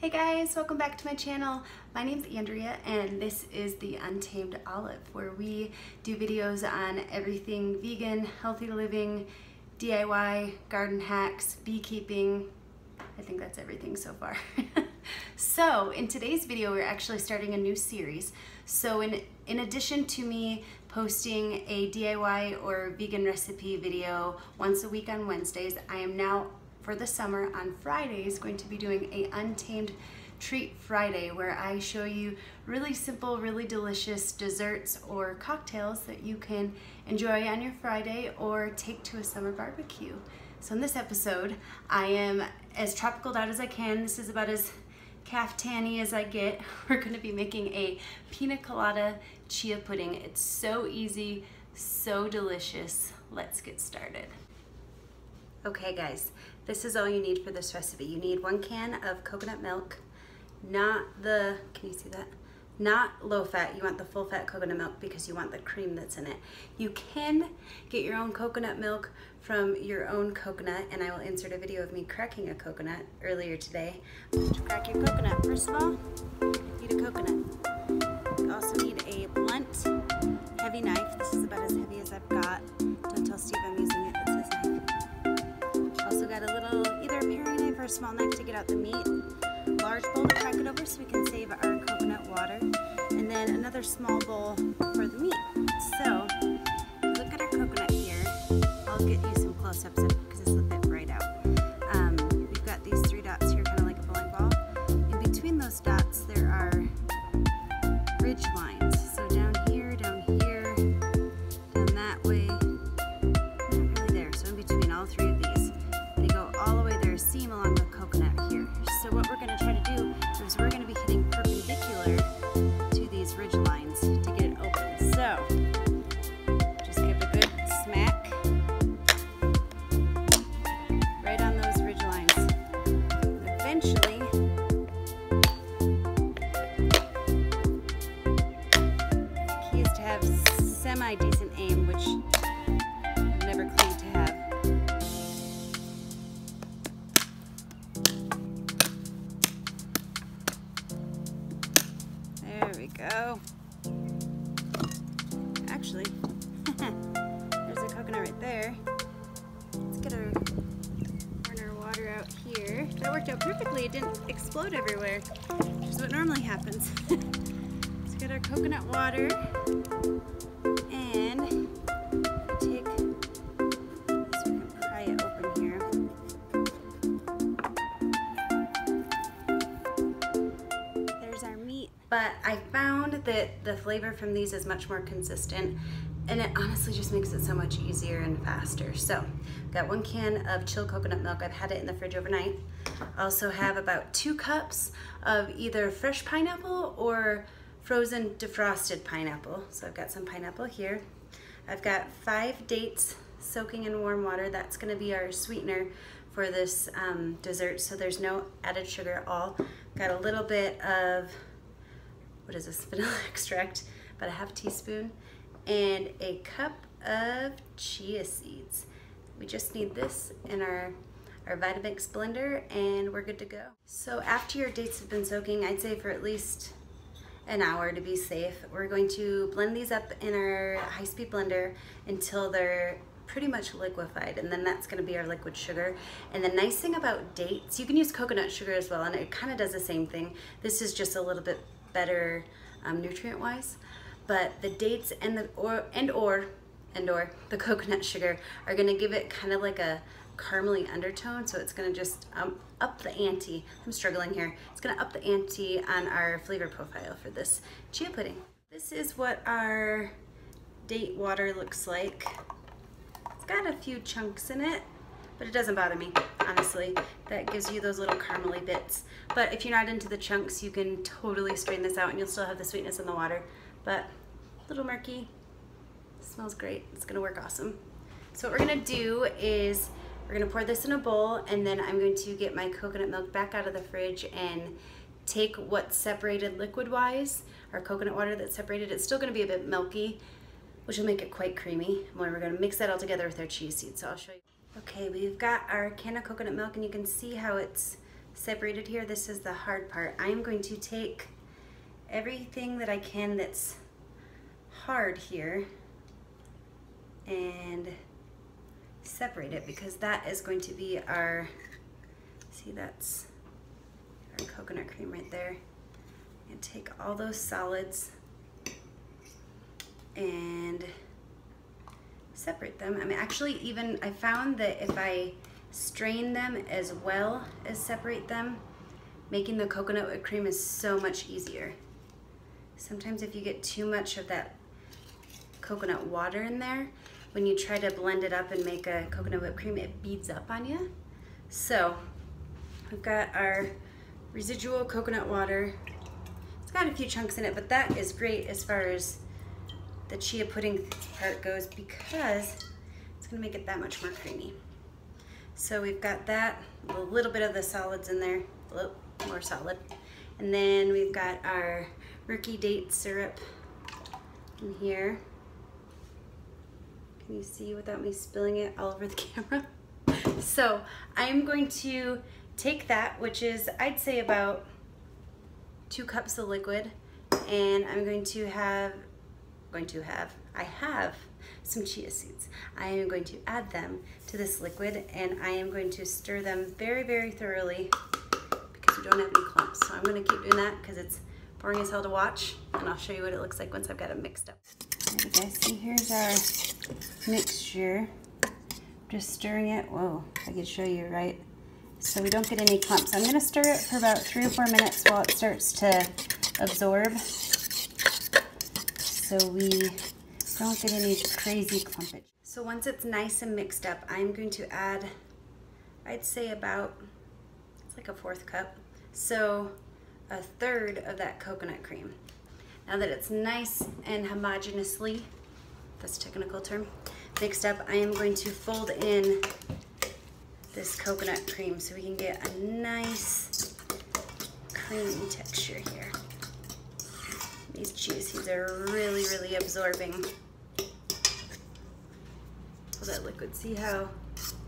Hey guys, welcome back to my channel. My name's Andrea and this is the Untamed Olive, where we do videos on everything vegan, healthy living, DIY, garden hacks, beekeeping. I think that's everything so far. So in today's video, we're actually starting a new series. So in addition to me posting a DIY or vegan recipe video once a week on Wednesdays, I am now for the summer on Fridays going to be doing a Untamed Treat Friday, where I show you really simple, really delicious desserts or cocktails that you can enjoy on your Friday or take to a summer barbecue. So in this episode, I am as tropical out as I can. This is about as caftan-y as I get. We're going to be making a pina colada chia pudding. It's so easy, so delicious. Let's get started. Okay guys, this is all you need for this recipe. You need 1 can of coconut milk, not the, can you see that? Not low fat, you want the full fat coconut milk because you want the cream that's in it. You can get your own coconut milk from your own coconut, and I will insert a video of me cracking a coconut earlier today. To crack your coconut, first of all, you need a coconut. You also need a blunt, heavy knife. This is about as heavy as I've got. Don't tell Steve I'm using it, it says knife. Also got a little, either a paring knife or a small knife to get out the meat. Large bowl to crack it over so we can save our coconut water. And then another small bowl for the meat. So, look at our coconut here. I'll get you some close-ups because it's a bit bright out. We've got these 3 dots here, kind of like a bowling ball. In between those dots, there are ridge lines. So down here, down that way, not really there. So in between all 3 of these, they go all the way. There's a seam along the coconut here. So what we're going to try to do is we're going to be hitting perpendicular to these ridge lines to get it open. So just give it a good smack right on those ridge lines. Eventually, the key is to have semi-decent aim, which I've never claimed to have. There we go. Actually, there's a coconut right there. Let's get our water out here. That worked out perfectly. It didn't explode everywhere, which is what normally happens. Let's get our coconut water and take this. We can pry it open here. There's our meat. But I found that the flavor from these is much more consistent, and it honestly just makes it so much easier and faster. So, got 1 can of chilled coconut milk. I've had it in the fridge overnight. I also have about 2 cups of either fresh pineapple or frozen defrosted pineapple. So I've got some pineapple here. I've got 5 dates soaking in warm water. That's going to be our sweetener for this dessert, so there's no added sugar at all. Got a little bit of, what is this, vanilla extract, about a ½ teaspoon, and a cup of chia seeds. We just need this in our Vitamix blender and we're good to go. So after your dates have been soaking, I'd say for at least an hour to be safe, we're going to blend these up in our high-speed blender until they're pretty much liquefied, and then that's going to be our liquid sugar. And the nice thing about dates, you can use coconut sugar as well, and it kind of does the same thing. This is just a little bit better nutrient-wise, but the dates and the coconut sugar are going to give it kind of like a caramely undertone, so it's going to just up the ante. I'm struggling here. It's going to up the ante on our flavor profile for this chia pudding. This is what our date water looks like. It's got a few chunks in it, but it doesn't bother me, honestly. That gives you those little caramely bits. But if you're not into the chunks, you can totally strain this out and you'll still have the sweetness in the water. But a little murky. Smells great. It's gonna work awesome. So what we're gonna do is we're gonna pour this in a bowl, and then I'm going to get my coconut milk back out of the fridge and take what's separated liquid-wise, our coconut water that's separated. It's still gonna be a bit milky, which will make it quite creamy. We're gonna mix that all together with our chia seeds, so I'll show you. Okay, we've got our can of coconut milk, and you can see how it's separated here. This is the hard part. I am going to take everything that I can that's hard here and separate it, because that is going to be our, see, that's our coconut cream right there. And take all those solids and separate them. I mean, actually, even I found that if I strain them as well as separate them, making the coconut whipped cream is so much easier. Sometimes if you get too much of that coconut water in there, when you try to blend it up and make a coconut whipped cream, it beads up on you. So we've got our residual coconut water. It's got a few chunks in it, but that is great as far as the chia pudding part goes, because it's gonna make it that much more creamy. So we've got that, a little bit of the solids in there, a little more solid. And then we've got our rookie date syrup in here. Can you see without me spilling it all over the camera? So I'm going to take that, which is, I'd say, about 2 cups of liquid, and I'm going to have, I have some chia seeds. I am going to add them to this liquid, and I am going to stir them very, very thoroughly, because we don't have any clumps. So I'm going to keep doing that because it's boring as hell to watch, and I'll show you what it looks like once I've got it mixed up. There you guys see, here's our mixture. Just stirring it. Whoa, I can show you, right? So we don't get any clumps. I'm going to stir it for about 3 or 4 minutes while it starts to absorb, so we don't get any crazy clumpage. So once it's nice and mixed up, I'm going to add, I'd say about, it's like a 1/4 cup, so 1/3 of that coconut cream. Now that it's nice and homogeneously, that's a technical term, mixed up, I am going to fold in this coconut cream so we can get a nice creamy texture here. These chia seeds are really, really absorbing all that liquid. See how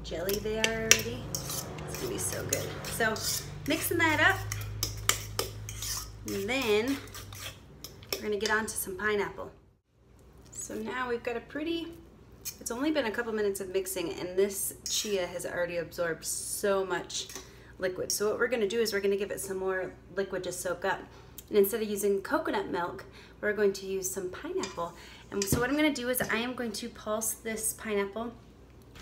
jelly they are already? It's gonna be so good. So mixing that up, and then we're gonna get on to some pineapple. So now we've got a pretty, it's only been a couple minutes of mixing, and this chia has already absorbed so much liquid. So what we're gonna do is we're gonna give it some more liquid to soak up. And instead of using coconut milk, we're going to use some pineapple. And so what I'm gonna do is I am going to pulse this pineapple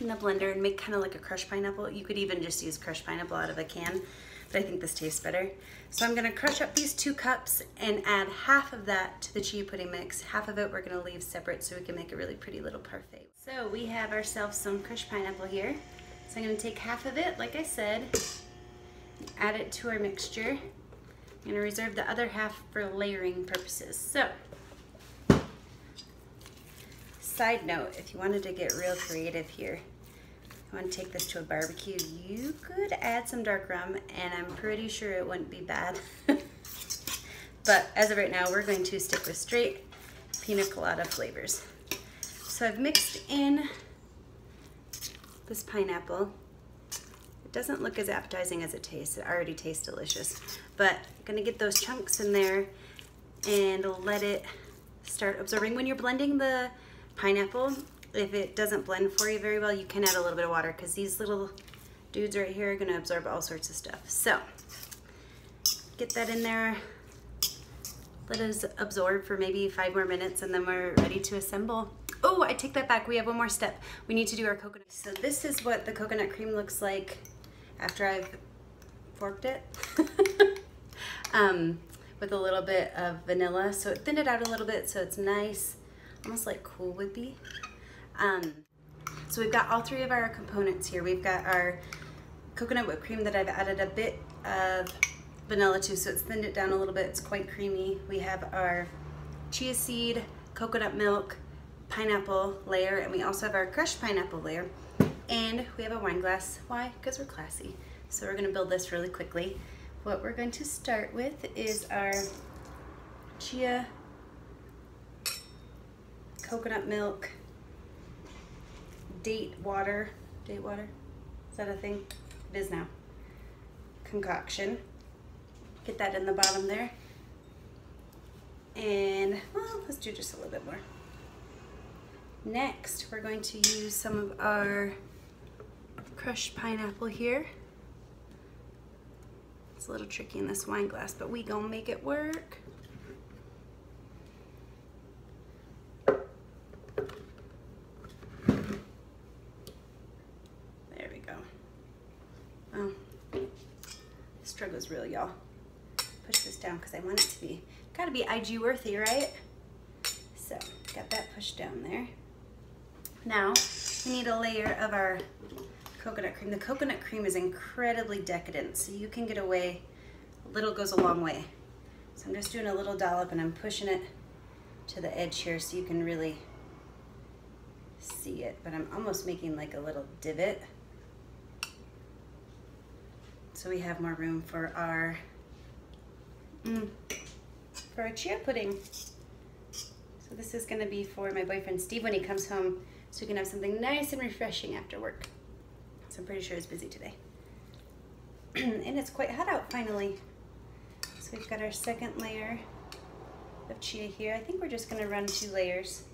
in the blender and make kind of like a crushed pineapple. You could even just use crushed pineapple out of a can, but I think this tastes better. So I'm gonna crush up these 2 cups and add half of that to the chia pudding mix. Half of it we're gonna leave separate so we can make a really pretty little parfait. So we have ourselves some crushed pineapple here. So I'm gonna take half of it, like I said, add it to our mixture. I'm gonna reserve the other half for layering purposes. So, side note, if you wanted to get real creative here, I want to take this to a barbecue, you could add some dark rum, and I'm pretty sure it wouldn't be bad. But as of right now, we're going to stick with straight pina colada flavors. So I've mixed in this pineapple. It doesn't look as appetizing as it tastes. It already tastes delicious. But I'm gonna get those chunks in there and let it start absorbing. When you're blending the pineapple, if it doesn't blend for you very well, you can add a little bit of water, because these little dudes right here are gonna absorb all sorts of stuff. So get that in there, let it absorb for maybe 5 more minutes, and then we're ready to assemble. Oh, I take that back. We have one more step. We need to do our coconut. So this is what the coconut cream looks like after I've forked it. With a little bit of vanilla. So it thinned it out a little bit so it's nice, almost like Cool Whippy. So we've got all 3 of our components here. We've got our coconut whipped cream that I've added a bit of vanilla to, so it's thinned it down a little bit. It's quite creamy. We have our chia seed, coconut milk, pineapple layer, and we also have our crushed pineapple layer, and we have a wine glass. Why? Because we're classy. So we're gonna build this really quickly. What we're going to start with is our chia, coconut milk, date water, is that a thing? It is now. concoction. Get that in the bottom there. And, well, let's do just a little bit more. Next, we're going to use some of our crushed pineapple here. It's a little tricky in this wine glass, but we gonna make it work. There we go. Oh, the struggle's real, y'all. Push this down because I want it to be, gotta be IG worthy, right? So, got that pushed down there. Now, we need a layer of our coconut cream. The coconut cream is incredibly decadent, so you can get away, a little goes a long way. So I'm just doing a little dollop and I'm pushing it to the edge here so you can really see it, but I'm almost making like a little divot so we have more room for our chia pudding. So this is gonna be for my boyfriend Steve when he comes home, so we can have something nice and refreshing after work. So I'm pretty sure he's busy today. And it's quite hot out finally. So we've got our second layer of chia here. I think we're just gonna run 2 layers.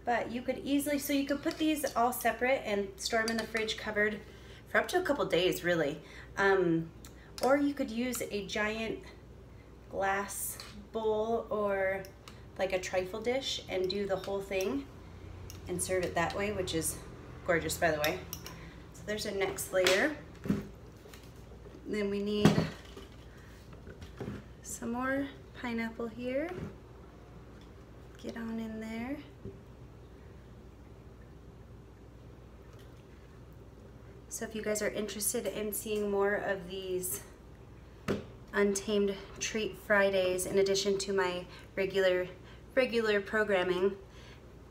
But you could easily, so you could put these all separate and store them in the fridge covered for up to a couple days, really. Or you could use a giant glass bowl or like a trifle dish and do the whole thing and serve it that way, which is gorgeous, by the way. So there's our next layer. Then we need some more pineapple here. Get on in there. So if you guys are interested in seeing more of these Untamed Treat Fridays in addition to my regular programming,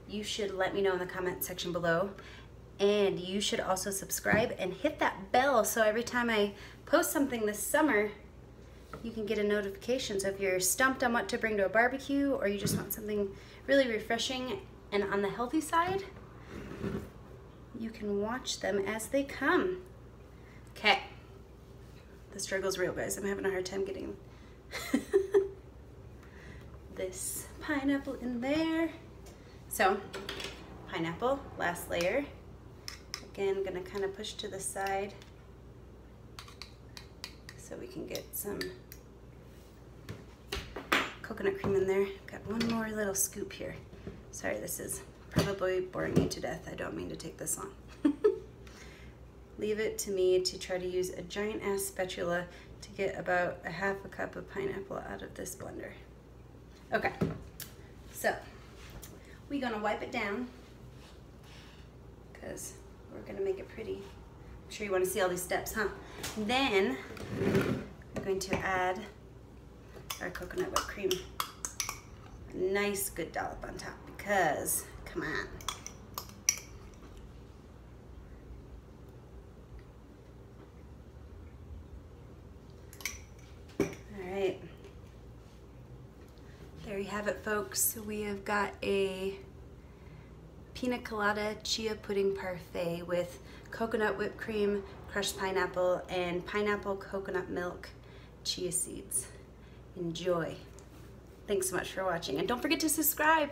you should let me know in the comment section below. And you should also subscribe and hit that bell so every time I post something this summer, you can get a notification. So if you're stumped on what to bring to a barbecue or you just want something really refreshing and on the healthy side, you can watch them as they come. Okay. The struggle's real, guys. I'm having a hard time getting this pineapple in there. So, pineapple, last layer. Again, gonna kind of push to the side so we can get some coconut cream in there. Got one more little scoop here. Sorry, this is probably boring you to death. I don't mean to take this long. Leave it to me to try to use a giant ass spatula to get about a half a cup of pineapple out of this blender. Okay, so we're gonna wipe it down because we're gonna make it pretty. I'm sure you wanna see all these steps, huh? Then we're going to add our coconut whipped cream. A nice good dollop on top because, come on. There you have it, folks. We have got a pina colada chia pudding parfait with coconut whipped cream, crushed pineapple, and pineapple coconut milk chia seeds. Enjoy. Thanks so much for watching, and don't forget to subscribe.